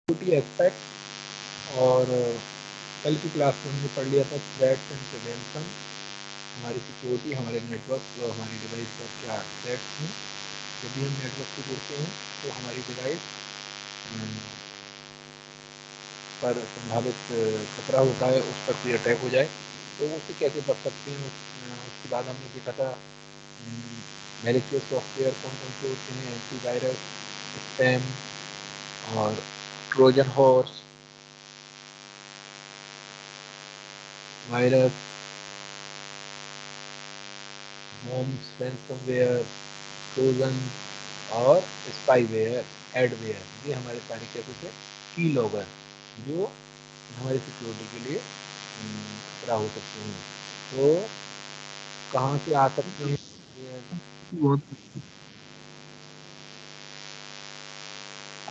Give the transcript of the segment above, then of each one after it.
Security aspect. और कल की क्लास में हमने पढ़ लिया था थ्रेट्स एंड प्रिवेंशन, हमारी सिक्योरिटी, हमारे नेटवर्क और हमारी डिवाइस पर क्या थ्रेट्स हैं। यदि हम नेटवर्क से जुड़ते हैं तो हमारी डिवाइस पर संभावित खतरा होता है, उस पर कोई अटैक हो जाए तो उससे कैसे बच सकते हैं। उसके बाद हमने देखा था मैलिशियस सॉफ्टवेयर कौन कौन से होते हैं, एंटीवायरस, स्पैम और Trojan horse, virus, mom's, ransomware, Trojan और स्पाईवेयर, एडवेयर। ये हमारे सारे कैसे थे की लॉगर जो हमारी सिक्योरिटी के लिए खतरा हो सकते हैं। तो कहाँ से आ सकते हैं ये बहुत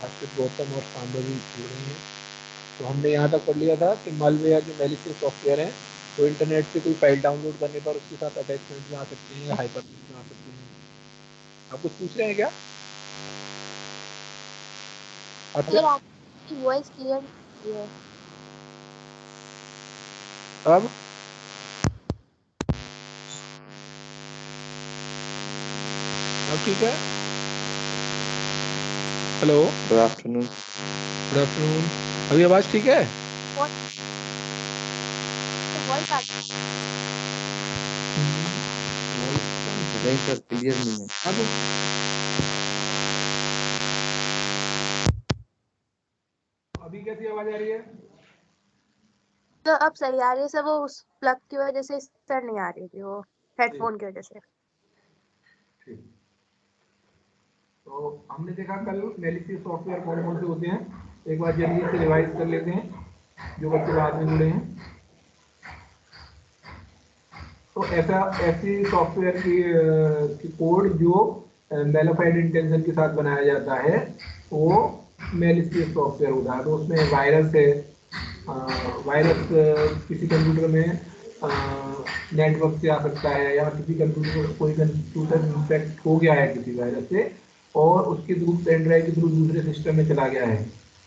आज गौतम और सांबवी जुड़ रहे हैं। तो हमने यहाँ तक पढ़ लिया था कि मालवेयर जो मैलिशियस सॉफ्टवेयर है तो इंटरनेट से कोई फाइल डाउनलोड करने पर उसके साथ अटैचमेंट में आ सकते हैं या हाइपर में आ सकते हैं। आप कुछ पूछ रहे हैं क्या आपसे? सर आपकी वॉइस क्लियर नहीं है। अब ठीक है। Hello, good afternoon. Good afternoon. अभी आवाज़ ठीक है? वॉइस आ नहीं सर, क्लियर नहीं है। अब अभी कैसी आवाज़ आ रही है? तो अब सही आ रही है सर, वो उस प्लग की वजह से सर नहीं आ रही थी, वो हेडफोन की वजह से। ठीक। तो हमने देखा कल मैलिशियस सॉफ्टवेयर कौन कौन से होते हैं, एक बार जल्दी से रिवाइज कर लेते हैं जो बच्चे बाद में जुड़े हैं। तो ऐसी सॉफ्टवेयर की कोड जो मेलाफाइड इंटेंशन के साथ बनाया जाता है वो मैलिशियस सॉफ्टवेयर होता है। तो उसमें वायरस है, वायरस किसी कंप्यूटर में नेटवर्क से आ सकता है या किसी कंप्यूटर, कोई कंप्यूटर इन्फेक्ट हो गया है किसी वायरस से और उसके थ्रू पेन ड्राइव के थ्रू दूसरे सिस्टम में चला गया है।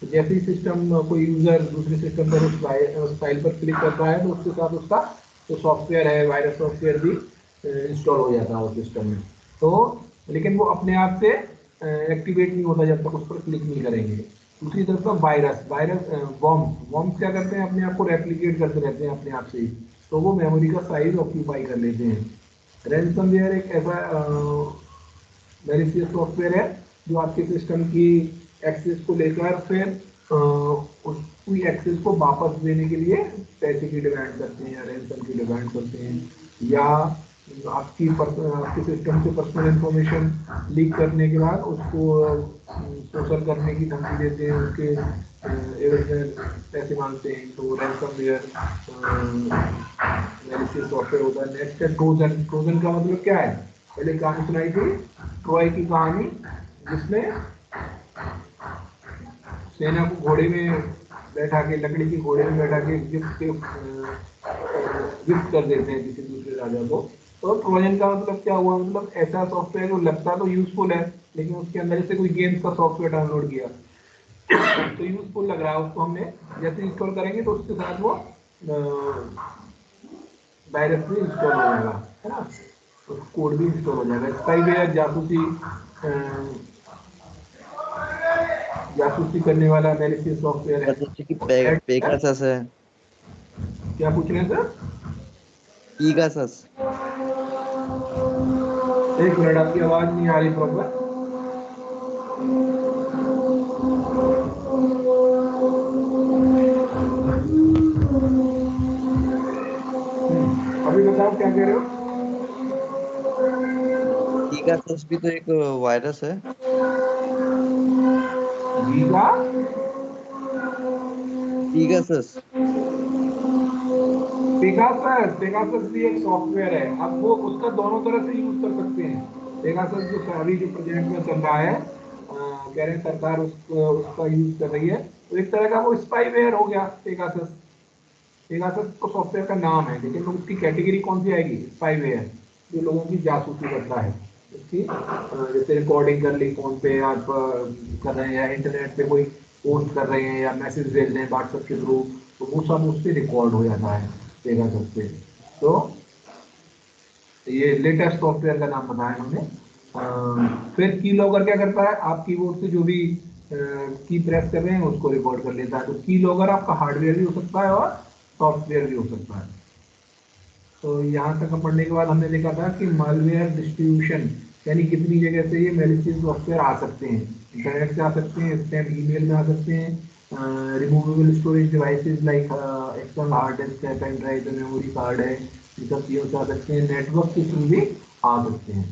तो जैसे ही सिस्टम कोई यूजर दूसरे सिस्टम पर उस फाइल पर क्लिक करता है तो उसके साथ उसका जो सॉफ्टवेयर है, वायरस सॉफ्टवेयर भी इंस्टॉल हो जाता है उस सिस्टम में। तो लेकिन वो अपने आप से एक्टिवेट नहीं होता जब तक उस पर क्लिक नहीं करेंगे। दूसरी तरफ का वायरस वायरस वॉर्म्स वॉर्म्स क्या करते हैं, अपने आप को रेप्लिकेट करते रहते हैं अपने आप से ही, तो वो मेमोरी का साइज ऑक्यूपाई कर लेते हैं। रैनसमवेयर एक ऐसा मैलिशियस सॉफ्टवेयर है जो आपके सिस्टम की एक्सेस को लेकर फिर उस पूरी एक्सेस को वापस देने के लिए पैसे की डिमांड करते हैं या रैंसम की डिमांड करते हैं, या आपकी सिस्टम से पर्सनल इंफॉर्मेशन लीक करने के बाद उसको शोषण करने की धमकी देते हैं, उसके एवज में पैसे मांगते हैं। तो रैंसमवेयर मैलिशियस सॉफ्टवेयर होता है। नेक्स्ट है ट्रोजन। ट्रोजन का मतलब क्या है? पहले कहानी सुनाई थी ट्रॉय की कहानी, जिसमें सेना को घोड़े में बैठा के, लकड़ी के घोड़े में बैठा के गिफ्ट कर देते हैं किसी दूसरे राजा को। तो ट्रोजन का मतलब क्या हुआ? मतलब ऐसा सॉफ्टवेयर जो लगता तो यूजफुल है लेकिन उसके अंदर से कोई गेम्स का सॉफ्टवेयर डाउनलोड किया तो यूजफुल लग रहा है उसको, हमने जैसे इंस्टॉल करेंगे तो उसके साथ वो वायरस भी इंस्टॉल हो जाएगा, है ना, तो कोड भी इंस्टॉल हो जाएगा। स्पाईवेयर जासूसी करने वाला मैलिशियस सॉफ्टवेयर है। जैसे कि Red hat, पेगासस है। क्या पूछ रहे हैं सर? पीगासस। एक मिनट, आपकी आवाज नहीं आ रही प्रॉपर। अभी बताओ क्या कह रहे हो? पीगासस भी तो एक वायरस है। गीगा पीगासस। पेगासस, पेगासस भी एक सॉफ्टवेयर है। अब वो उसका दोनों तरह से यूज कर सकते हैं। पेगासस जो अभी जो प्रेजेंट में चल रहा है, कह रहे हैं सरकार उसका यूज कर रही है, तो एक तरह का वो स्पाईवेयर हो गया पेगासस। पेगासस तो सॉफ्टवेयर का नाम है लेकिन उसकी कैटेगरी कौन सी आएगी? स्पाईवेयर, जो लोगों की जासूसी करता है। उसकी जैसे रिकॉर्डिंग कर ली फोन पे आप कर रहे हैं या इंटरनेट पे कोई पोस्ट कर रहे हैं या मैसेज भेज रहे हैं व्हाट्सएप के थ्रू, तो वो सब उससे रिकॉर्ड हो जाता है पेगासस से। तो ये लेटेस्ट सॉफ्टवेयर का नाम बताया हमने। फिर की लॉगर क्या करता है, आप कीबोर्ड से जो भी की प्रेस कर रहे हैं उसको रिकॉर्ड कर लेता है। तो की लॉगर आपका हार्डवेयर भी हो सकता है और सॉफ्टवेयर भी हो सकता है। तो यहाँ तक हम पढ़ने के बाद हमने देखा था कि मालवेयर डिस्ट्रीब्यूशन यानी कितनी जगह से ये मैलिशियस सॉफ्टवेयर आ सकते हैं। इंटरनेट से आ सकते हैं, स्पैम ईमेल में आ सकते हैं, removable storage devices like external hard disk है, पेन ड्राइव है, मेमोरी कार्ड है, इन सब चीज़ों से आ सकते हैं, नेटवर्क के थ्रू भी आ सकते हैं।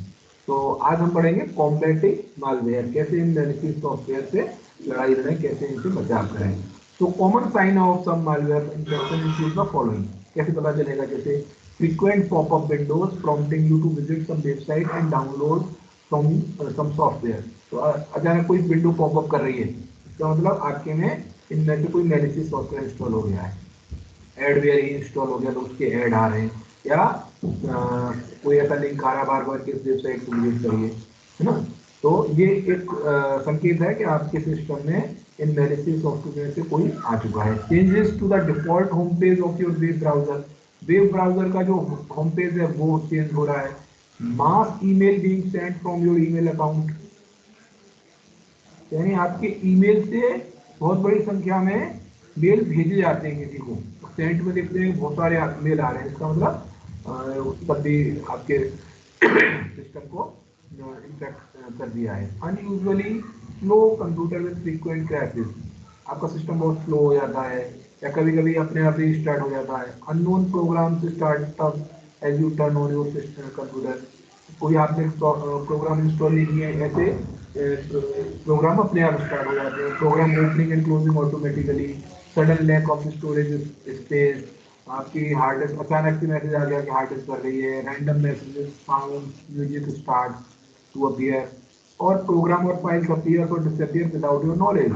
तो आज हम पढ़ेंगे कॉम्बैटिंग मालवेयर, कैसे इन मैलिशियस सॉफ्टवेयर से लड़ाई लड़ें, कैसे इनसे बचाव करें। तो common sign of some malware infection include the following. कैसे पता चलेगा, जैसे frequent pop-up windows prompting you to visit some website and download from some software। तो अचानक कोई विंडो पॉपअप कर रही है, इसका मतलब आपके में इनमें से कोई मैलिशियस सॉफ्टवेयर इंस्टॉल हो गया है, एडवेयर ही इंस्टॉल हो गया तो उसके ऐड आ रहे हैं, या कोई ऐसा लिंक आ रहा है बार बार कि इस वेबसाइट को विजिट करिए, है ना। तो ये एक संकेत है कि आपके सिस्टम में इन मैलिशियस सॉफ्टवेयर से कोई आ चुका है। Changes to the default home page of your web browser, web browser का जो होम पेज है वो चेंज हो रहा है। Mass email being Saint from your email account, यानी आपके ईमेल से बहुत बड़ी संख्या में मेल भेजे जाते हैं किसी को, सेंट में देखते हैं बहुत सारे मेल आ रहे हैं, इसका मतलब तब भी आपके सिस्टम को इन्फेक्ट कर दिया है। Unusually slow computer with frequent crashes, आपका सिस्टम बहुत स्लो हो जाता है या कभी कभी अपने आप ही स्टार्ट हो जाता है। अननोन प्रोग्राम से start up as you turn on your computer, कोई आपने प्रोग्राम इंस्टॉल नहीं किए, ऐसे प्रोग्राम अपने आप स्टार्ट हो जाते हैं। Program opening and closing automatically, sudden lack of storage space, आपकी हार्ड डिस्क अचानक से मैसेज आ गया कि हार्ड डिस्क कर रही है, random messages sound music start to appear, और प्रोग्राम और फाइल्स अपीयर और डिसअपीयर विदाउट योर नॉलेज।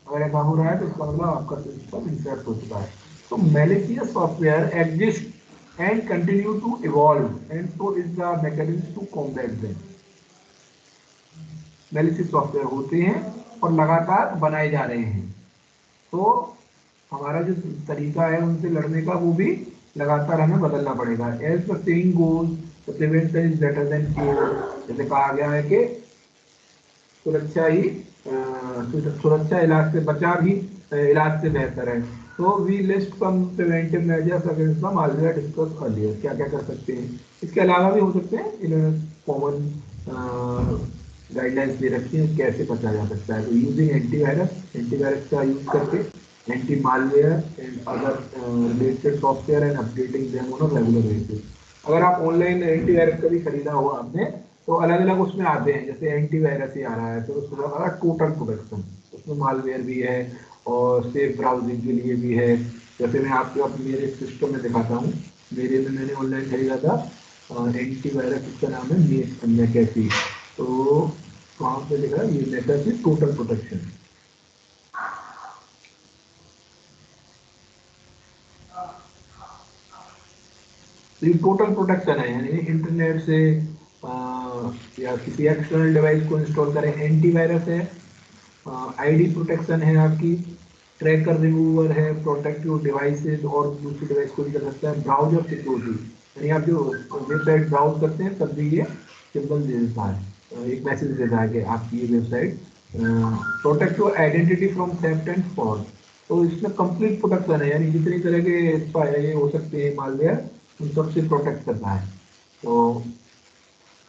अगर ऐसा हो रहा है तो इसका मतलब आपका सिस्टम इन्फेक्ट हो चुका है। तो malicious software exist and continue to evolve, and so is the mechanism to combat them। Malicious software होते हैं और लगातार बनाए जा रहे हैं, तो हमारा जो तरीका है उनसे लड़ने का वो भी लगातार हमें बदलना पड़ेगा। As the saying goes, prevention is better than cure, जैसे कहा गया है कि सुरक्षा इलाज से बचाव ही इलाज से बेहतर है। तो we list some preventive measures against the malware discuss earlier, क्या क्या कर सकते हैं, इसके अलावा भी हो सकते हैं। इन्होंने कॉमन गाइडलाइंस दे रखी है कैसे बचा जा सकता है। तो यूजिंग एंटीवायरस का यूज करके, anti malware and other related software and updating them on a regular basis. अगर आप ऑनलाइन एंटीवायरस का भी खरीदा हुआ आपने तो अलग अलग उसमें आते हैं, जैसे एंटीवायरस ही आ रहा है तो उसके बाद टोटल प्रोटेक्शन, उसमें मालवेयर भी है और सेफ ब्राउजिंग के लिए भी है। जैसे मैं आपको अपने मेरे सिस्टम में दिखाता हूँ, मेरे में मैंने ऑनलाइन खरीदा था एंटीवायरस, उसका नाम है मैकेफी। तो वहाँ पे लिखा है ये मैकेफी टोटल प्रोटेक्शन। तो ये टोटल प्रोटेक्शन है, यानी इंटरनेट से या किसी एक्सटर्नल डिवाइस को इंस्टॉल करें। एंटीवायरस है, आईडी प्रोटेक्शन है, आपकी ट्रैकर रिमूवर है, प्रोटेक्ट योर डिवाइसेस और दूसरी डिवाइस को भी कर सकता है। ब्राउजर सिक्योरिटी, यानी आप जो वेबसाइट ब्राउज करते हैं तब भी ये सिंबल दे देता है, एक मैसेज देता है कि आपकी ये website protect your identity from theft and fraud. तो इसमें कंप्लीट प्रोटेक्शन है, यानी जितनी तरह के ये हो सकते हैं मालवेयर उन सबसे प्रोटेक्ट करता है। तो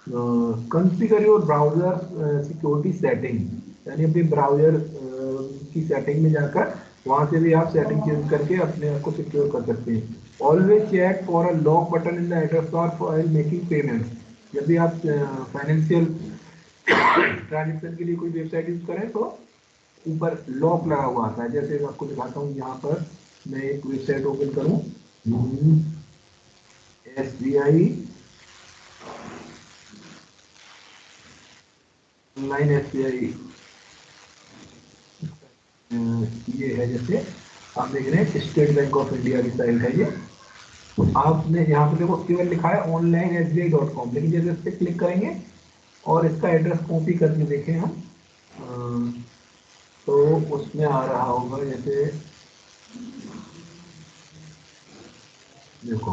configure your browser security setting, यानी अपने ब्राउजर की सेटिंग में जाकर वहां से भी आप सेटिंग चेंज करके अपने आप को सिक्योर कर सकते हैं। Always check for a lock button in the address bar while making payment, जब भी आप फाइनेंशियल ट्रांजेक्शन के लिए कोई वेबसाइट यूज करें तो ऊपर लॉक लगा हुआ आता है। जैसे मैं आपको दिखाता हूँ, यहाँ पर मैं एक वेबसाइट ओपन करूँ, SBI ऑनलाइन SBI, ये है, जैसे आप देख रहे हैं स्टेट बैंक ऑफ इंडिया की साइट है ये। आपने यहाँ पे देखो केवल लिखा है onlinesbi.com, लेकिन जैसे इस पर क्लिक करेंगे और इसका एड्रेस कॉपी करके देखें हम, तो उसमें आ रहा होगा, जैसे देखो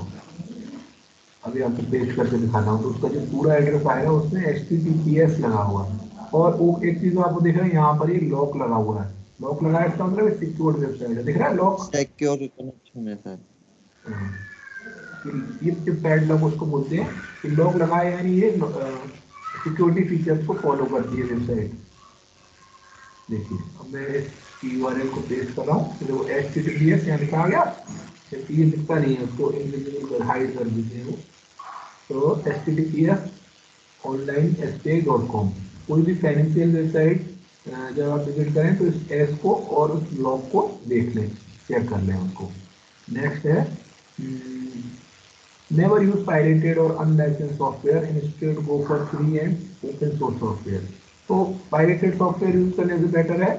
अभी आपको पेस्ट करके दिखाता हूँ, तो उसका जो पूरा एड्रेस आएगा उसमें HTTPS लगा हुआ है। और वो एक चीज आपको दिख रहा है यहाँ पर, ये लॉक लगा हुआ है। लॉक लगा है इसका मतलब सिक्योर वेबसाइट है, दिख रहा है लॉक। सिक्योर कनेक्शन है सर। ये पैडलॉक उसको बोलते हैं कि लॉक लगाए, यानी ये सिक्योरिटी फीचर्स को फॉलो करती है वेबसाइट। देखिए अब मैं इस URL को पेस्ट कर रहा हूँ, तो HTTPS यहाँ लिखा आ गया, जबकि ये लिखता नहीं है, उसको इनविजिबल कर हाइड कर देते हैं वो। तो HTTPS onlinespa.com, कोई भी फाइनेंशियल वेबसाइट जब आप विजिट करें तो इस एस को और उस लॉग को देख लें, चेक कर लें उसको। नेक्स्ट है never use pirated or unlicensed software, instead go for free and open source software। तो pirated सॉफ्टवेयर यूज करने से बेटर है,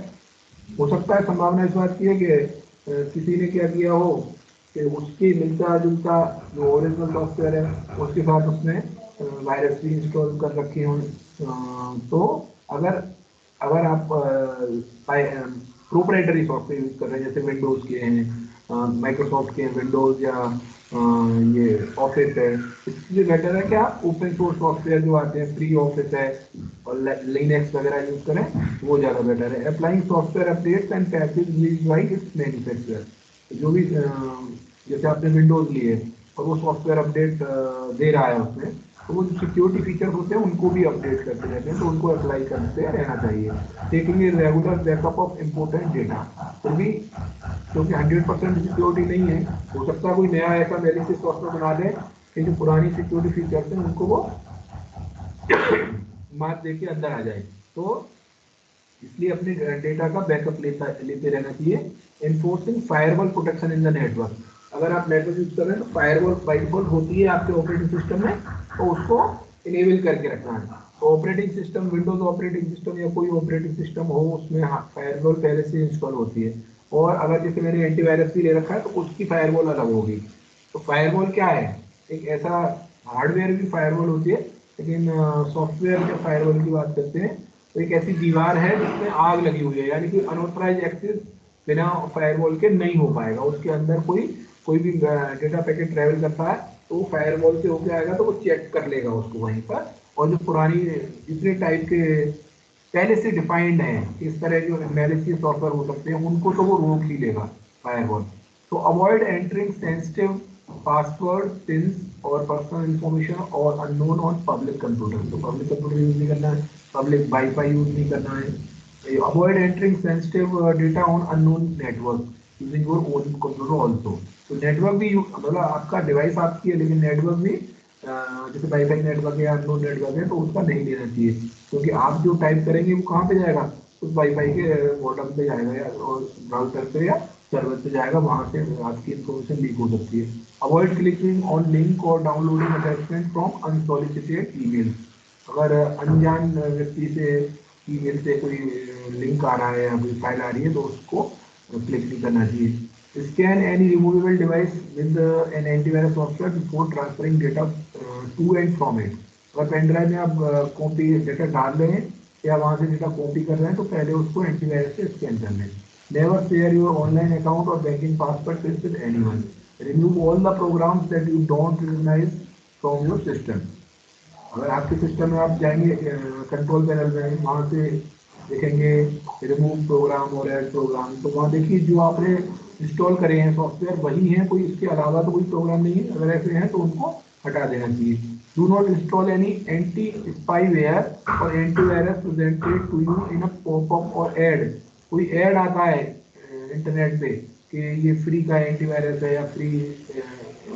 हो सकता है संभावना इस बात की है कि किसी ने क्या किया हो कि उसकी मिलता जुलता जो ओरिजिनल सॉफ्टवेयर है उसके साथ उसने वायरस भी इंस्टॉल कर रखे हों। तो अगर अगर आप प्रोप्राइटरी सॉफ्टवेयर यूज कर रहे हैं, जैसे विंडोज के हैं, माइक्रोसॉफ्ट के हैं विंडोज, या ये ऑफिस है, इसलिए बेटर है कि आप ओपन सोर्स सॉफ्टवेयर जो आते हैं, फ्री ऑफिस है और लिनक्स वगैरह यूज करें, वो ज़्यादा बेटर है। Applying software updates and patches released by it's manufacturer, जो भी जैसे आपने विंडोज लिए और वो सॉफ्टवेयर अपडेट दे रहा है उसमें, तो वो जो सिक्योरिटी फीचर्स होते हैं उनको भी अपडेट करते रहते हैं, तो उनको अप्लाई करते रहना चाहिए। Taking a regular backup of important data, फिर भी क्योंकि 100% सिक्योरिटी नहीं है, हो सकता है कोई नया ऐसा मैलिशियस सॉफ्टवेयर बना दे कि जो पुरानी सिक्योरिटी फीचर्स हैं उनको वो मात दे के अंदर आ जाए। तो इसलिए अपने डेटा का बैकअप लेते रहना चाहिए। Enforcing firewall protection in the network, अगर आप नेटवर्क यूज कर रहे हैं तो फायरवॉल बाय डिफॉल्ट होती है आपके ऑपरेटिंग सिस्टम में, तो उसको इनेबल करके रखना है। तो operating system, Windows operating system या कोई ऑपरेटिंग सिस्टम हो, उसमें फायरवॉल पहले से इंस्टॉल होती है। और अगर जैसे मैंने एंटीवायरस भी ले रखा है तो उसकी फायरवॉल अलग होगी। तो फायरवॉल क्या है, एक ऐसा हार्डवेयर की फायरवॉल होती है, लेकिन सॉफ्टवेयर जब फायरवॉल की बात करते हैं तो एक ऐसी दीवार है जिसमें आग लगी हुई है, यानी कि अनऑथराइज एक्सेस बिना फायरवॉल के नहीं हो पाएगा। उसके अंदर कोई भी डेटा पैकेट ट्रेवल करता है तो फायरवॉल से होके आएगा, तो वो चेक कर लेगा उसको वहीं पर। और जो पुरानी जितने टाइप के पहले से डिफाइंड है इस तरह जो मैलिशियस सॉफ्टवेयर हो सकते हैं उनको तो वो रोक ही लेगा फायरवॉल। तो avoid entering sensitive password, pins और पर्सनल इंफॉर्मेशन और अननोन ऑन पब्लिक कंप्यूटर। तो पब्लिक कंप्यूटर यूज नहीं करना है, पब्लिक वाईफाई यूज नहीं करना है। Avoid entering sensitive data on unknown network using your own computer also. तो नेटवर्क भी मतलब आपका डिवाइस आपकी है, लेकिन नेटवर्क भी जैसे वाईफाई नेटवर्क है या अननोन नेटवर्क है तो उसका नहीं लेना चाहिए, क्योंकि आप जो टाइप करेंगे वो कहाँ पे जाएगा, उस वाईफाई के बॉटम पे जाएगा या ब्राउजर पे या सर्वर पे जाएगा, वहां से आपकी इन्फॉर्मेशन लीक हो सकती है। अवॉइड क्लिकिंग ऑन लिंक और downloading attachment from unsolicited email, अगर अनजान व्यक्ति से ईमेल से कोई लिंक आ रहा है या कोई फाइल आ रही है तो उसको क्लिक नहीं करना चाहिए। Scan any removable device with an antivirus software before transferring data to and from it, अगर पेन ड्राइव में आप कॉपी डेटा डाल रहे हैं या वहां से डेटा कॉपी कर रहे हैं तो पहले उसको एंटीवायरस से स्कैन कर लें। Never share your online account और banking password with anyone. Remove all the programs that you don't recognise from your system, अगर आपके सिस्टम में आप जाएंगे कंट्रोल पैनल में, वहाँ से देखेंगे रिमूव प्रोग्राम और ऐड प्रोग्राम, तो वहाँ देखिए जो आपने इंस्टॉल करे हैं सॉफ्टवेयर वही हैं, कोई इसके अलावा तो कोई प्रोग्राम नहीं है। अगर ऐसे हैं तो उनको हटा देना चाहिए। Do not install any anti spyware और antivirus presented to you in a popup और ऐड, कोई ऐड आता है इंटरनेट पे कि ये फ्री का एंटीवायरस है या फ्री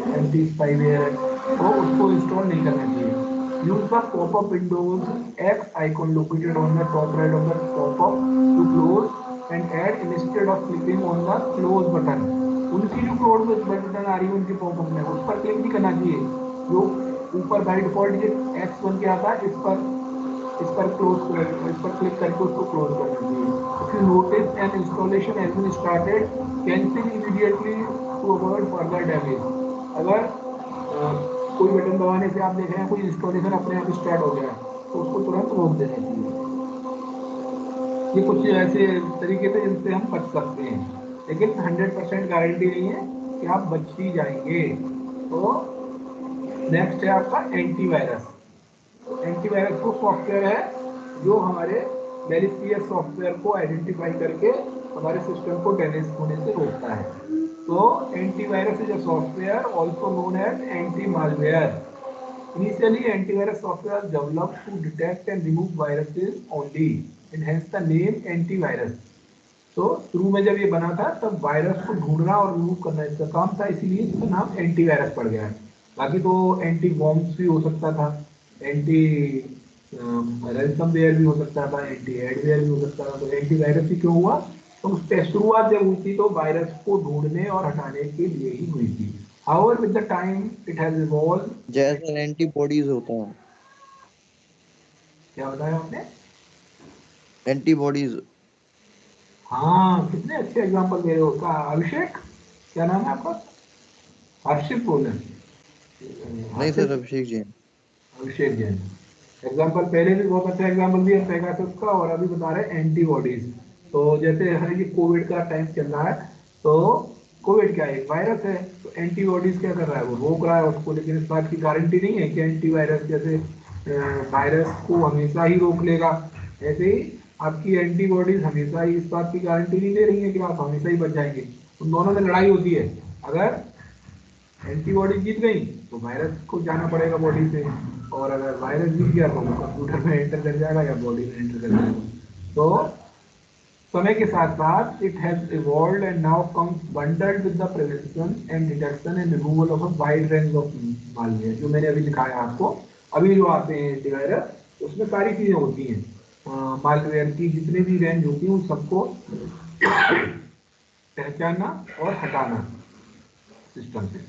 एंटी स्पाईवेयर है, तो उसको इंस्टॉल नहीं करना चाहिए। Use the pop-up Windows X icon located on the top right of the pop-up to close and add instead of clicking on the close button। उनकी जो क्लोज बटन आ रही है उनके पॉपअप में उस पर क्लिक नहीं करना चाहिए, जो ऊपर बाय डिफॉल्ट ये X बन के आता है इस पर क्लिक करके उसको क्लोज करना चाहिए। If you notice an installation has been started, cancel immediately to avoid further damage। अगर कोई बटन दबाने से आप देख रहे हैं कोई इंस्टॉलेशन अपने आप स्टार्ट हो गया है तो उसको तुरंत रोक देना चाहिए। ये कुछ ऐसे तरीके थे जिनसे हम बच सकते हैं, लेकिन 100% गारंटी नहीं है कि आप बच ही जाएंगे। तो नेक्स्ट है आपका एंटीवायरस। एंटीवायरस वो सॉफ्टवेयर है जो हमारे मैलिशियस सॉफ्टवेयर को आइडेंटिफाई करके हमारे सिस्टम को डैमेज होने से रोकता है। तो antivirus is a software also known as anti malware. Initially, antivirus software was developed to detect and remove viruses only, and hence the name antivirus. तो शुरू में जब ये बना था तब वायरस को ढूंढना और रिमूव करना इसका काम था, इसीलिए इसका नाम एंटीवायरस पड़ गया है। बाकी तो एंटी वॉर्म्स भी हो सकता था, एंटी रैंसमवेयर भी हो सकता था, एंटी एडवेयर भी हो सकता था। तो एंटीवायरस ही क्यों हुआ? तो उसकी शुरुआत जब हुई थी तो वायरस को ढूंढने और हटाने के लिए ही हुई थी। However, with the time it has evolved। जैसे एंटीबॉडीज होता है, क्या बताया आपने? एंटीबॉडीज। हाँ, कितने अच्छे एग्जांपल दे रहे हो का अभिषेक। क्या नाम है आपका? हर्षित बोले? नहीं सर, हर्षित? अभिषेक जैन। अभिषेक जैन। एग्जाम्पल पहले भी बहुत अच्छा एग्जाम्पल दिया पेगासस का, और अभी बता रहे एंटीबॉडीज। तो जैसे है ये कोविड का टाइम चल रहा है, तो कोविड क्या है? एक वायरस है। तो एंटीबॉडीज क्या कर रहा है? वो रोक रहा है उसको, लेकिन इस बात की गारंटी नहीं है कि एंटीवायरस जैसे वायरस को हमेशा ही रोक लेगा। ऐसे ही आपकी एंटीबॉडीज हमेशा ही इस बात की गारंटी नहीं दे रही है कि आप हमेशा ही बच जाएंगे। उन दोनों में लड़ाई होती है। अगर एंटीबॉडी जीत गई तो वायरस को जाना पड़ेगा बॉडी से, और अगर वायरस जीत गया तो वो कंप्यूटर में एंटर कर जाएगा या बॉडी में एंटर कर जाएगा। तो समय के साथ साथ it has evolved and now comes bundled with the prevention and detection and removal of a wide range of malware, जो मैंने अभी दिखाया आपको। अभी जो आते हैं एंटीवायरस उसमें सारी चीजें होती हैं, मालवेयर की जितनी भी रेंज होती है उन सबको पहचानना और हटाना सिस्टम से।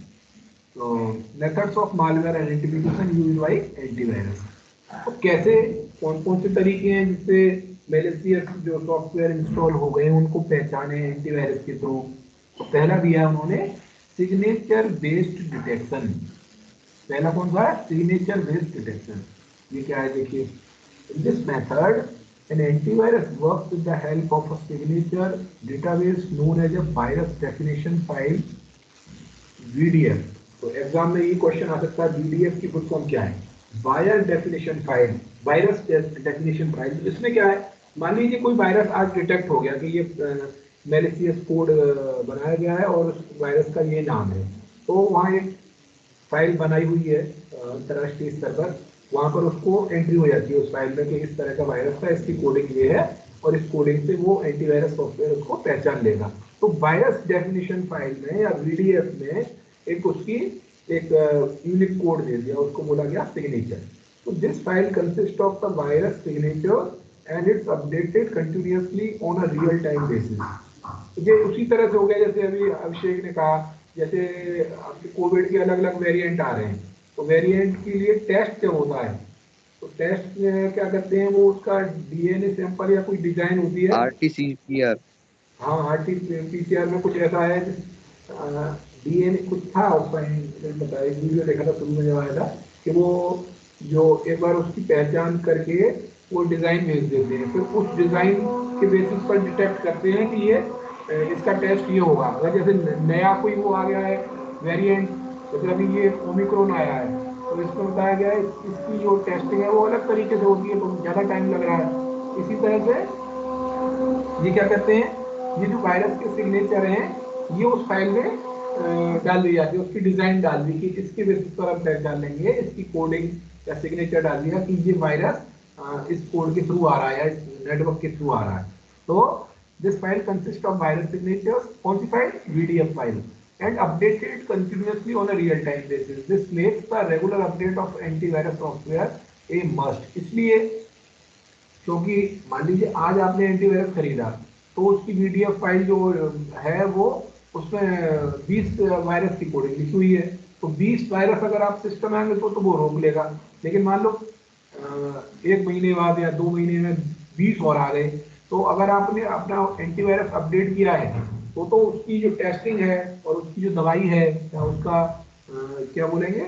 तो methods of malware identification used by antivirus. तो कैसे, कौन कौन से तरीके हैं जिससे मैलिशियस जो सॉफ्टवेयर इंस्टॉल हो गए उनको पहचाने एंटीवायरस के थ्रू? तो पहला दिया उन्होंने सिग्नेचर बेस्ड डिटेक्शन। पहला कौन सा है? Signature based detection. ये क्या है देखिए। In this method an antivirus works with the help of a signature database known as a virus definition file, VDF। तो एग्जाम में ये क्वेश्चन आ सकता है, VDF की फुल फॉर्म क्या है? Wire definition file, virus definition file. इसमें क्या है? मान लीजिए कोई वायरस आज डिटेक्ट हो गया कि ये मैलिशियस कोड बनाया गया है और उस वायरस का ये नाम है। तो वहाँ एक फाइल बनाई हुई है अंतरराष्ट्रीय स्तर पर, वहां पर उसको एंट्री हो जाती है उस फाइल में कि इस तरह का वायरस था, इसकी कोडिंग ये है, और इस कोडिंग से वो एंटीवायरस सॉफ्टवेयर उसको पहचान लेगा। तो वायरस डेफिनेशन फाइल में या वीडीएफ में एक उसकी एक यूनिक कोड दे दिया, उसको बोला गया सिग्नेचर। तो this file consist of the virus signature and it's updated continuously on a real time basis. ये उसी तरह से हो गया जैसे अभी अभिषेक ने कहा, जैसे आपके कोविड के अलग अलग वेरिएंट आ रहे हैं, तो वेरिएंट के लिए टेस्ट जब होता है तो टेस्ट में क्या करते हैं, वो उसका डीएनए सैंपल या कोई डिजाइन होती है। RT-PCR। हाँ, आरटीपीसीआर में कुछ ऐसा है, डीएनए कुछ था उसका, बताया वीडियो देखा था शुरू में जब आया था कि वो जो एक बार उसकी पहचान करके वो डिजाइन भेज देते हैं, फिर उस डिजाइन के बेसिस पर डिटेक्ट करते हैं कि ये इसका टेस्ट ये होगा। अगर जैसे नया कोई वो आ गया है वेरिएंट, जैसे अभी ये ओमिक्रॉन आया है, तो इसमें बताया गया है इसकी जो टेस्टिंग है वो अलग तरीके से होती है, तो ज़्यादा टाइम लग रहा है। इसी तरह से ये क्या करते हैं, ये जो वायरस के सिग्नेचर हैं ये उस फाइल में डाल दी जाती है, उसकी डिजाइन डाल दी कि इसके बेसिस पर हम पहचान लेंगे, इसकी कोडिंग या सिग्नेचर डाल दिया कि ये वायरस इस कोड के थ्रू आ रहा है या इस नेटवर्क के थ्रू आ रहा है। तो this file consist of virus signatures, कौन सी file? VDF file, and updated continuously on a real time basis. This makes the regular update of antivirus software a must. इसलिए क्योंकि मान लीजिए आज आपने एंटीवायरस खरीदा, तो उसकी वीडीएफ फाइल जो है वो उसमें 20 वायरस की कोडिंग लिखी हुई है, तो 20 वायरस अगर आप सिस्टम आएंगे तो वो रोक लेगा। लेकिन मान लो 1 महीने बाद या 2 महीने में 20 और आ गए, तो अगर आपने अपना एंटीवायरस अपडेट किया है तो उसकी जो टेस्टिंग है और उसकी जो दवाई है या उसका क्या बोलेंगे,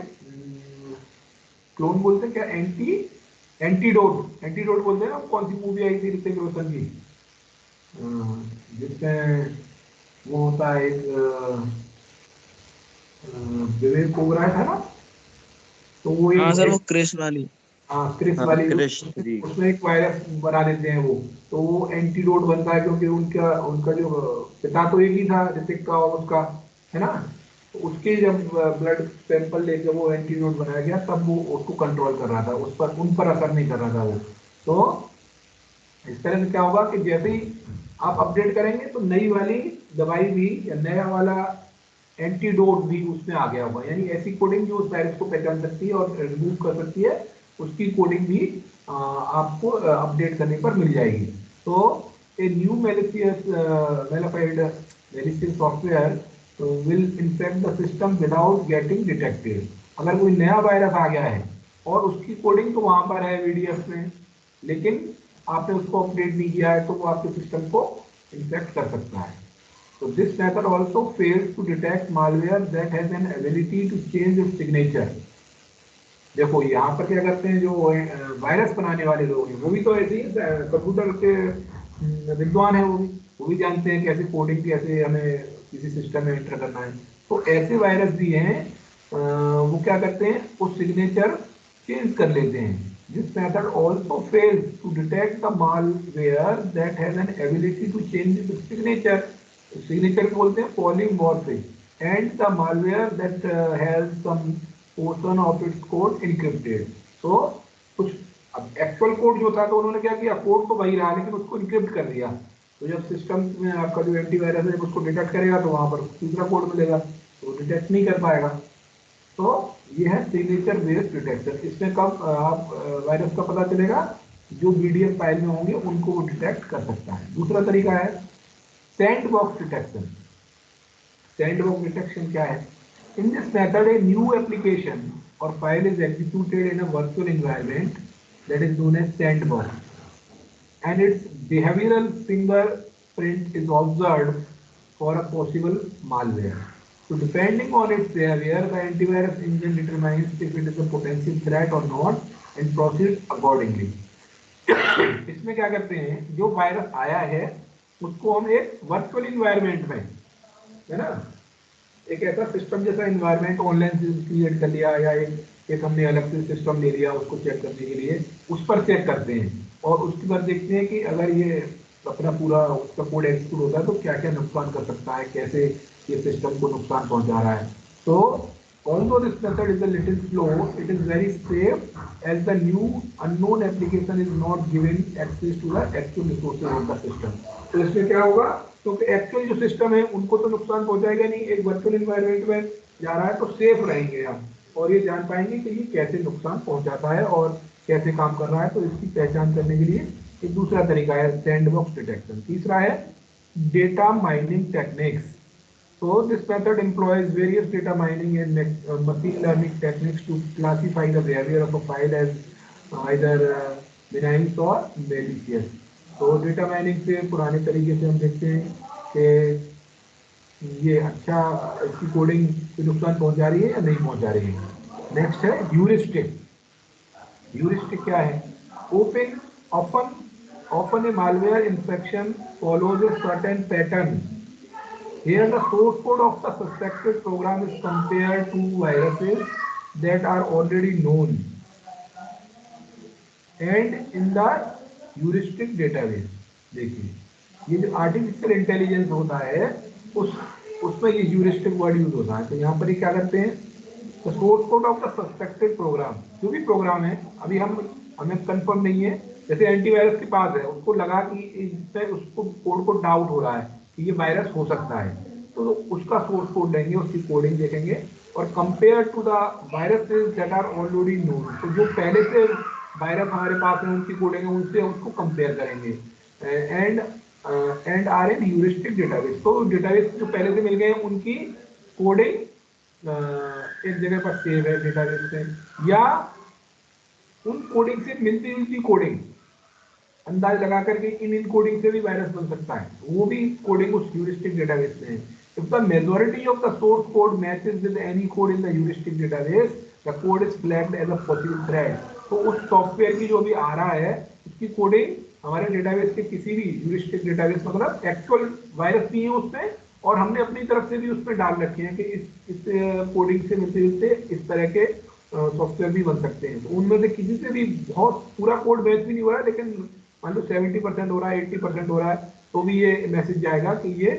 क्लोन बोलते हैं क्या, एंटीडोट, एंटीडोट बोलते हैं ना। कौन सी मूवी आई थी ऋतिक रोशन की, जिसमें वो होता है एक विवेक ओबराय था ना, तो वो हाँ सर, वो एक क्रिश वाली। हाँ क्रिस हाँ वाली क्रिश जी। उसमें एक वायरस बना देते हैं वो, तो वो एंटीडोट बनता है क्योंकि उनका उनका जो पिता तो एक ही था ऋतिक का और उसका, है ना, तो उसके जब ब्लड सैंपल लेके वो एंटीडोट बनाया गया तब वो उसको कंट्रोल कर रहा था, उस पर उन पर असर नहीं कर रहा था वो। तो इस तरह से क्या होगा कि जैसे ही आप अपडेट करेंगे तो नई वाली दवाई भी या नया वाला एंटीडोट भी उसमें आ गया होगा, यानी ऐसी कोडिंग जो उस वायरस को पहचान सकती है और रिमूव कर सकती है, उसकी कोडिंग भी आपको अपडेट करने पर मिल जाएगी। तो a new malicious malicious software will infect the system without getting detected. अगर कोई नया वायरस आ गया है और उसकी कोडिंग तो वहां पर है वीडीएफ में, लेकिन आपने उसको अपडेट नहीं किया है तो वो आपके सिस्टम को इन्फेक्ट कर सकता है। So this method also fails to detect malware that has an ability to change its signature। देखो यहाँ पर क्या करते हैं, जो वायरस बनाने वाले लोग हैं वो भी तो ऐसे ही कंप्यूटर के विद्वान है, वो भी जानते हैं कैसे कोडिंग कैसे हमें किसी सिस्टम में एंटर करना है। तो ऐसे वायरस भी हैं वो क्या करते हैं उस सिग्नेचर चेंज कर लेते हैं। This method also fails to detect the malware that has an ability to change the signature. Signature बोलते हैं polymorphic and the malware that has some portion of its code encrypted. तो कुछ अब actual code जो था तो उन्होंने क्या किया, कोड तो वही रहा लेकिन उसको इनक्रिप्ट कर दिया। तो जब सिस्टम में आपका जो एंटीवायरस है उसको डिटेक्ट करेगा तो वहां पर दूसरा कोड मिलेगा, तो डिटेक्ट नहीं कर पाएगा। तो ये है सिग्नेचर बेस्ड डिटेक्शन। इसमें कब आप वायरस का पता चलेगा, जो बीडीएफ फाइल में होंगे उनको वो डिटेक्ट कर सकता है। दूसरा तरीका है सैंडबॉक्स डिटेक्शन। सैंडबॉक्स डिटेक्शन क्या है? In this method, a new application or file is executed in a virtual environment that is known as sandbox, and its behavioral fingerprint is observed for a possible malware. So, depending on its behavior, the antivirus engine determines if it is a potential threat or not and proceeds accordingly. इसमें क्या करते हैं, जो virus आया है उसको हम एक वर्चुअल इन्वायरमेंट में, है ना, एक ऐसा सिस्टम जैसा इन्वायरमेंट ऑनलाइन क्रिएट कर लिया या एक हमने अलग से सिस्टम ले लिया उसको चेक करने के लिए, उस पर चेक करते हैं और उसके बाद देखते हैं कि अगर ये अपना पूरा उसका कोड एग्जीक्यूट होता है तो क्या क्या नुकसान कर सकता है, कैसे ये सिस्टम को नुकसान पहुंचा रहा है। तो although this method is a little slow, it is very safe as the new unknown application is not given access to the actual resources of the system। तो इसमें क्या होगा, क्योंकि एक्चुअल जो सिस्टम है उनको तो नुकसान पहुंचाएगा नहीं, एक वर्चुअल इन्वायरमेंट में जा रहा है तो सेफ रहेंगे हम और ये जान पाएंगे कि ये कैसे नुकसान पहुंचाता है और कैसे काम कर रहा है। तो इसकी पहचान करने के लिए एक दूसरा तरीका है सैंडबॉक्स डिटेक्शन। तीसरा है data mining techniques. So this method employs various data mining and machine learning techniques to classify the behavior of a file as either benign or malicious। तो डेटा माइनिंग से पुराने तरीके से हम देखते हैं कि ये अच्छा इसकी कोडिंग को नुकसान पहुंचा रही है या नहीं पहुंचा रही है। नेक्स्ट है ह्यूरिस्टिक। ह्यूरिस्टिक क्या है? Open often often a malware infection follows a certain pattern। Here the source code of the suspected program is compared to viruses that are already known and in the heuristic database। देखिए ये जो artificial intelligence होता है उसमें ये heuristic word use होता है। तो यहाँ पर ये क्या करते हैं, the source code of the suspected program, जो भी प्रोग्राम है अभी हमें कंफर्म नहीं है, जैसे एंटीवायरस के पास है उसको लगा कि इससे उसको कोड को डाउट हो रहा है कि ये वायरस हो सकता है, तो उसका सोर्स कोड लेंगे, उसकी कोडिंग देखेंगे और compare to the viruses that are already known. तो जो पहले से वायरस हमारे पास है उनकी कोडिंग है उनसे उसको कंपेयर करेंगे and are in heuristic database. तो डेटाबेस जो पहले से मिल गए हैं उनकी कोडिंग एक जगह पर सेव है डेटाबेस में, या उन कोडिंग से मिलती जुलती कोडिंग अंदाज लगा करके इन कोडिंग से भी वायरस बन सकता है, वो भी कोडिंग उस ह्यूरिस्टिक डेटाबेस में है। If the majority of the source code matches with any code in the heuristic database, the code is flagged as a possible threat. तो उस सॉफ्टवेयर की जो भी आ रहा है उसकी कोडिंग हमारे डेटाबेस के किसी भी ह्यूरिस्टिक डेटाबेस, मतलब एक्चुअल वायरस नहीं है उसमें, और हमने अपनी तरफ से भी उसमें डाल रखे हैं कि इस कोडिंग से मिलते जुलते इस तरह के सॉफ्टवेयर भी बन सकते हैं। तो उनमें से किसी से भी बहुत पूरा कोड मैच भी नहीं हो रहा है, लेकिन मान लो 70% हो रहा है, 80% हो रहा है, तो भी ये मैसेज जाएगा कि ये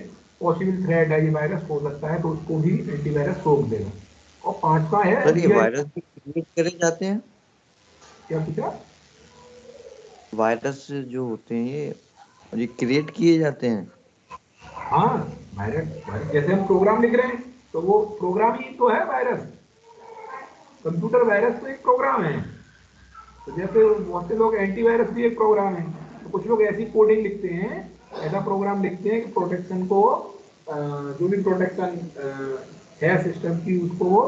पॉसिबल थ्रेट है, ये वायरस हो सकता है, तो उसको भी एंटीवायरस रोक देगा। और पांचवा है सर ये रियल। वायरस भी क्रिएट करे जाते हैं? क्या पूछा? वायरस जो होते हैं ये क्रिएट किए जाते हैं? हाँ, वायरस जैसे हम प्रोग्राम लिख रहे हैं तो वो प्रोग्राम ही तो है वायरस। कंप्यूटर वायरस तो एक प्रोग्राम है। तो जैसे बहुत से लोग एंटीवायरस भी एक प्रोग्राम है, तो कुछ लोग ऐसी कोडिंग लिखते हैं, ऐसा प्रोग्राम लिखते हैं कि प्रोटेक्शन को जो भी प्रोटेक्शन है सिस्टम की, उसको वो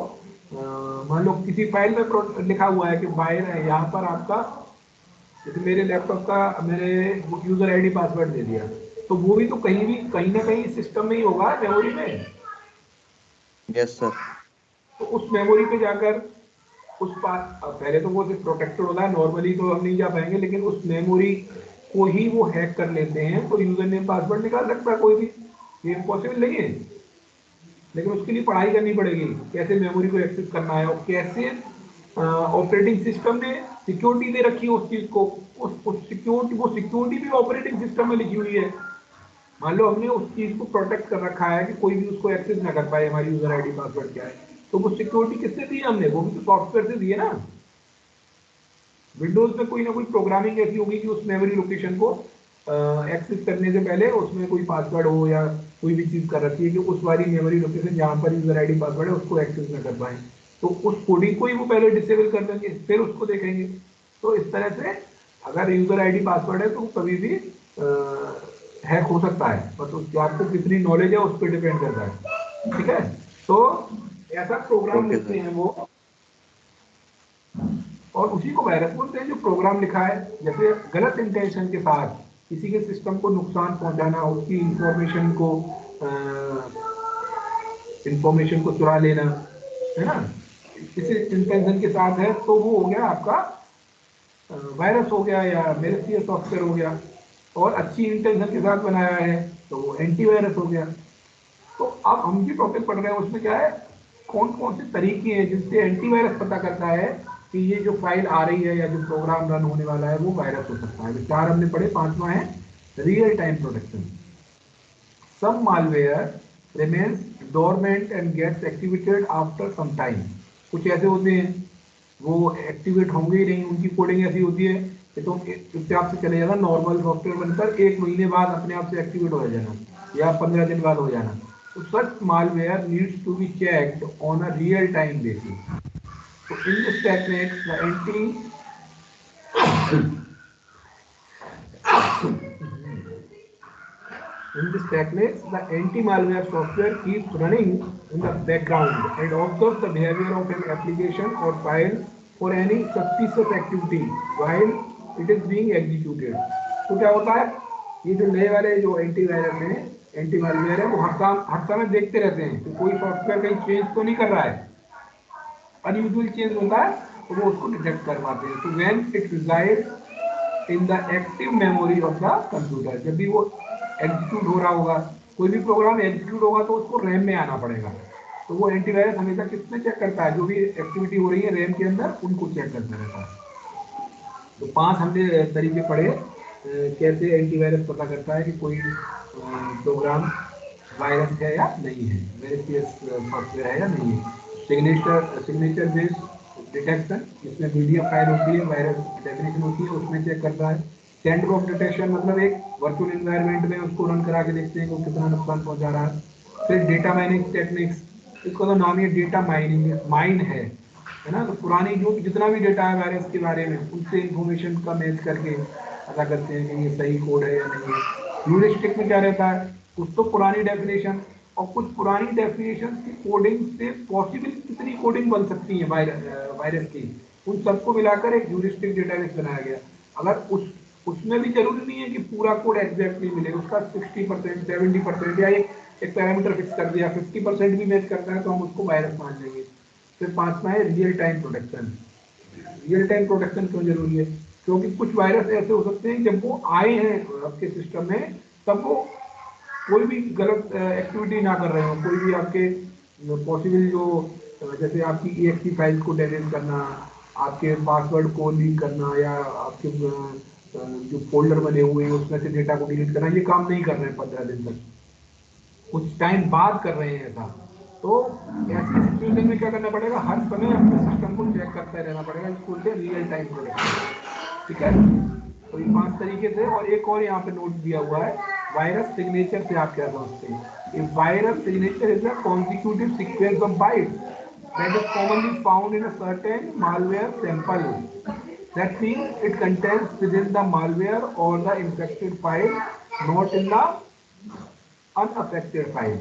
मान लो किसी फाइल में लिखा हुआ है कि वायर यहाँ पर आपका, जैसे मेरे लैपटॉप का मैंने यूजर आईडी पासवर्ड दे दिया, तो वो भी तो कहीं ना कहीं सिस्टम में ही होगा, मेमोरी में। Yes sir. तो उस मेमोरी पे जाकर पहले तो वो सिर्फ प्रोटेक्टेड होता है, नॉर्मली तो हम नहीं जा पाएंगे, लेकिन उस मेमोरी को ही वो हैक कर लेते हैं, तो यूजर नेम पासवर्ड निकाल सकता है कोई भी। ये पॉसिबल नहीं है, लेकिन उसके लिए पढ़ाई करनी पड़ेगी, कैसे मेमोरी को एक्सेस करना है और कैसे ऑपरेटिंग सिस्टम ने सिक्योरिटी दे रखी है उस चीज को। उस सिक्योरिटी, वो सिक्योरिटी भी ऑपरेटिंग सिस्टम में लिखी हुई है। मान लो हमने उस चीज को प्रोटेक्ट कर रखा है कि कोई भी उसको एक्सेस ना कर पाए, हमारी यूजर आईडी पासवर्ड क्या है, तो वो सिक्योरिटी किससे दी है हमने? वो भी तो सॉफ्टवेयर से दी है ना। विंडोज में कोई ना कोई प्रोग्रामिंग ऐसी होगी कि उस मेमोरी लोकेशन को एक्सेस करने से पहले उसमें कोई पासवर्ड हो या कोई भी चीज कर रखी है कि उस वाली मेमोरी लोकेशन जहां पर यूजर आईडी पासवर्ड है उसको एक्सेस ना कर पाए, तो उस कोडिंग को ही वो पहले डिसेबल कर देंगे, फिर उसको देखेंगे। तो इस तरह से अगर यूजर आईडी पासवर्ड है तो कभी भी हैक हो सकता है, बस उसकी आपको कितनी नॉलेज है उस पर डिपेंड करता है। ठीक है, तो ऐसा प्रोग्राम ओके लिखते सर। हैं वो, और उसी को वायरस बोलते हैं जो प्रोग्राम लिखा है। जैसे गलत इंटेंशन के साथ किसी के सिस्टम को नुकसान पहुंचाना, उसकी इंफॉर्मेशन को चुरा लेना, है ना, किसी इंटेंशन के साथ है, तो वो हो गया आपका वायरस हो गया या मेलिशियस सॉफ्टवेयर हो गया। और अच्छी इंटेंशन के साथ बनाया है तो वो एंटीवायरस हो गया। तो अब हम जो टॉपिक पढ़ रहे हैं उसमें क्या है, कौन कौन से तरीके हैं जिससे एंटीवायरस पता करता है कि ये जो फाइल आ रही है या जो प्रोग्राम रन होने वाला है वो वायरस हो सकता है। तो चार हमने पढ़े, पांचवा है real time protection. Some malware remains dormant and gets activated after some time. कुछ ऐसे होते हैं वो एक्टिवेट होंगे ही नहीं, उनकी कोडिंग ऐसी होती है कि तो चुपचाप से चले जाना, नॉर्मल सॉफ्टवेयर बनकर 1 महीने बाद अपने आप से एक्टिवेट हो जाना या 15 दिन बाद हो जाना। तो such malware needs to be checked on a real time basis. तो in this technique the anti In this technique, the anti-malware software keeps running in the background and observes the behavior of an application or file for any suspicious activity while it is being executed. तो क्या होता है, ये जो नए वाले जो antivirus हैं, एंटी मालवेयर है, वो हर समय देखते रहते हैं कि कोई सॉफ्टवेयर कहीं चेंज तो नहीं कर रहा है, अनयूजुअल चेंज होता है तो वो उसको डिटेक्ट कर पाते हैं। तो when it resides in the active memory of the computer, जब भी वो एग्जीक्यूट हो रहा होगा, कोई भी प्रोग्राम एग्जीक्यूट होगा तो उसको रैम में आना पड़ेगा। तो वो एंटीवायरस हमेशा किसमें चेक करता है, जो भी एक्टिविटी हो रही है रैम के अंदर उनको चेक करता रहता है। तो 5 हमने तरीके पढ़े कैसे एंटीवायरस पता करता है कि कोई प्रोग्राम वायरस है या नहीं है, मेलिशियस सॉफ्टवेयर है या नहीं है। सिग्नेचर बेस्ड डिटेक्शन, इसमें पीडीएफ फाइल होती है, वायरस डेफिनेशन होती है, उसमें चेक करता है। सैंडबॉक्स डिटेक्शन मतलब एक वर्चुअल एनवायरनमेंट में उसको रन करा के देखते हैं कि वो कितना नुकसान पहुंचा रहा है। फिर डेटा माइनिंग टेक्निक्स, इसका तो नाम ही डेटा माइनिंग, माइन है ना। तो पुरानी जो जितना भी डेटा है वायरस के बारे में, उससे इंफॉर्मेशन का मैच करके पता करते हैं कि ये सही कोड है या नहीं है। ह्यूरिस्टिक में क्या रहता है, कुछ तो पुरानी डेफिनेशन और कुछ पुरानी डेफिनेशन की कोडिंग से पॉसिबल कितनी कोडिंग बन सकती है वायरस की, उन सबको मिलाकर एक ह्यूरिस्टिक डेटाबेस बनाया गया। अगर उसमें भी जरूरी नहीं है कि पूरा कोड एग्जैक्टली मिले, उसका 60%, 70% या एक पैरामीटर फिक्स कर दिया, 50% भी मैच करता है तो हम उसको वायरस मान लेंगे। फिर पांचवा है real time protection. Real time protection क्यों जरूरी है, क्योंकि कुछ वायरस ऐसे हो सकते हैं जब वो आए हैं आपके सिस्टम में तब वो कोई भी गलत एक्टिविटी ना कर रहे हो, कोई भी आपके पॉसिबल जो जैसे आपकी EXE फाइल्स को डैमेज करना, आपके पासवर्ड को लीक करना, या आपके जो फोल्डर बने हुए हैं उसमें से डेटा को डिलीट करना, ये काम नहीं कर रहे हैं 15 दिन तक, कुछ टाइम बाद कर रहे हैं ऐसा। तो ऐसी सिचुएशन में क्या करना पड़ेगा, हर समय अपने सिस्टम को चेक करते रहना पड़ेगा, इसको बोलते हैं रियल टाइम प्रोटेक्शन। ठीक है, तो ये 5 तरीके से। और एक और यहाँ पे नोट दिया हुआ है, वायरस सिग्नेचर से आप क्या समझते हैं। Virus signature is a consecutive sequence of bytes that is commonly found in a certain malware sample. That means it contains within the malware or the infected file, not in the unaffected file.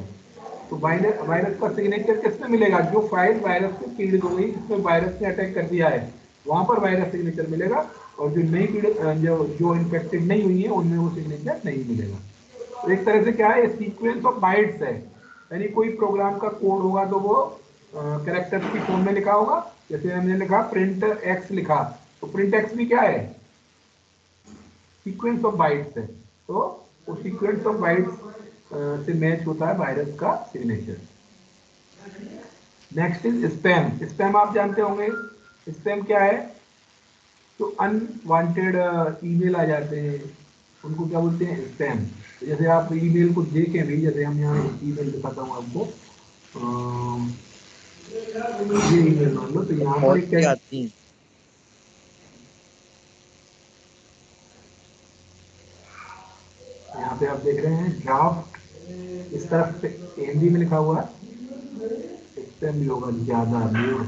तो virus का signature किसमें मिलेगा, जो file virus से पीड़ित हो गई, जिसमें वायरस ने अटैक कर दिया है, वहां पर वायरस सिग्नेचर मिलेगा, और जो नहीं पीड़ित जो इन्फेक्टेड नहीं हुई है उनमें वो सिग्नेचर नहीं मिलेगा। तो एक तरह से क्या है, सीक्वेंस ऑफ बाइट्स है, यानी कोई प्रोग्राम का कोड होगा तो वो कैरेक्टर्स की फॉर्म में लिखा होगा। जैसे हमने लिखा प्रिंट एक्स लिखा, तो प्रिंट एक्स भी क्या है, सीक्वेंस ऑफ बाइट्स है। तो वो सीक्वेंस ऑफ बाइट्स से मैच होता है वायरस का signature. Next is spam. Spam आप जानते होंगे, स्पैम क्या है, तो अनवांटेड ईमेल आ जाते हैं, उनको क्या बोलते हैं, स्पैम। तो जैसे आप ईमेल को देखें भी, जैसे हम यहाँ ईमेल दिखाता हूँ आपको, ये ईमेल मान लो, तो यहाँ पर बहुत सी आती हैं। यहाँ पे आप देख रहे हैं ड्राफ्ट, इस तरफ पे हिंदी में लिखा हुआ है, स्पैम भी होगा ज्यादा मोर।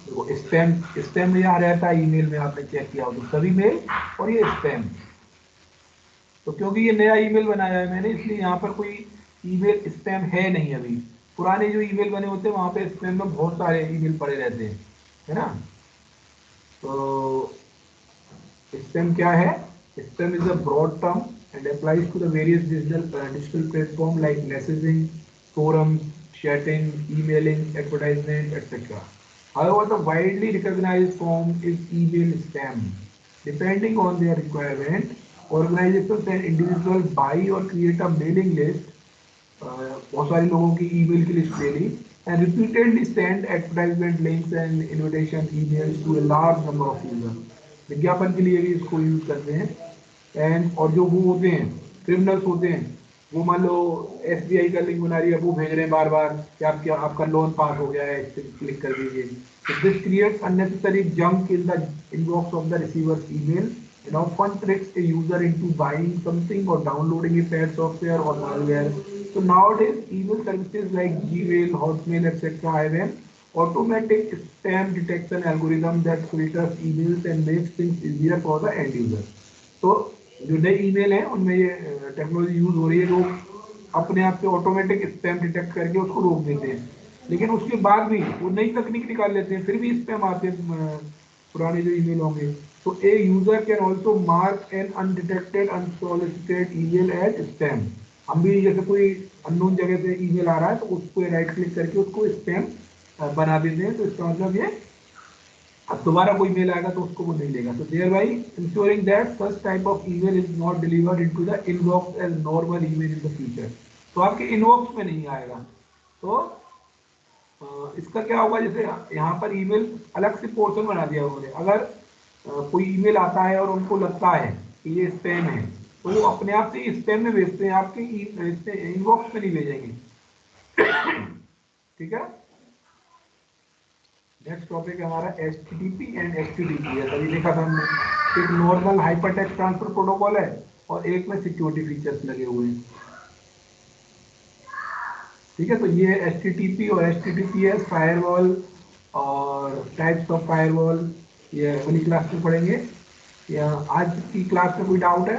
तो स्पैम, स्पैम में यहाँ रहता है ईमेल में, आपने चेक किया हो तो सभी मेल, और ये स्पैम। तो क्योंकि ये नया ईमेल बनाया है मैंने, इसलिए यहाँ पर कोई ईमेल स्पैम है नहीं अभी। पुराने जो ईमेल बने होते हैं वहां पे स्पैम में बहुत सारे ईमेल पड़े रहते हैं, है ना। तो स्पैम क्या है, spam is a broad term and applies to the various digital platform like messaging, forums, chatting, emailing, advertisement, etc. However, the widely recognized form is email spam. Depending on their requirement, organizations and individuals buy or create a mailing list, बहुत सारे लोगों की email की list ले ली, and repeatedly send advertisement links and invitation emails to a large number of users. विज्ञापन के लिए भी इसको यूज करते हैं। एंड और जो वो होते हैं क्रिमिनल्स होते हैं, वो मान लो SBI का लिंक बना रही है, वो भेज रहे हैं बार बार कि आपका लोन पास हो गया है, इस पे क्लिक कर दीजिए। तो this creates unnecessary junk in the inbox of the receivers email and often tricks a user into buying something or downloading a paid software or malware. So nowadays, email services like Gmail, Hotmail, etc. have an automatic spam detection algorithm that filters emails and makes things easier for the end user. तो जो नए email हैं उनमें ये technology use हो रही है, लोग अपने आप से ऑटोमेटिक स्पैम डिटेक्ट करके उसको रोक देते हैं। लेकिन उसके बाद भी वो नई तकनीक निकाल लेते हैं, फिर भी स्पैम आते हैं पुराने जो ईमेल होंगे। तो a user can also mark an undetected unsolicited email as spam. हम भी जैसे कोई अननोन जगह से ईमेल आ रहा है तो उसको राइट क्लिक करके उसको स्पैम बना देते हैं। तो इसका मतलब ये अब दोबारा कोई मेल आएगा तो उसको वो नहीं लेगा। तो thereby ensuring that such type of email is not delivered into the inbox as normal email in the future. तो आपके इनबॉक्स में नहीं आएगा। तो इसका क्या होगा, जैसे यहाँ पर ईमेल अलग से पोर्शन बना दिया उन्होंने। अगर कोई ईमेल आता है और उनको लगता है कि ये स्पैम है, तो वो अपने आप से स्पैम में भेजते हैं, आपके इनबॉक्स में नहीं भेजेंगे। ठीक है। नेक्स्ट टॉपिक है हमारा HTTP एंड HTTP। अभी देखा था हमने, एक नॉर्मल हाइपरटेक्स्ट ट्रांसफर प्रोटोकॉल है और एक में सिक्योरिटी फीचर्स लगे हुए हैं। ठीक है, तो ये HTTP और HTTPS फायरवॉल और टाइप्स ऑफ फायरवॉल, ये अगली क्लास में पढ़ेंगे। या आज की क्लास में कोई डाउट है?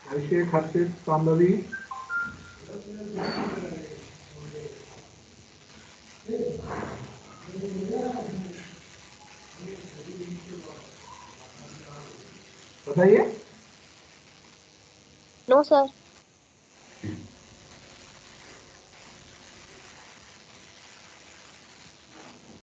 अभिषेक, हर्षित, साम्भवी? बताइए। No sir.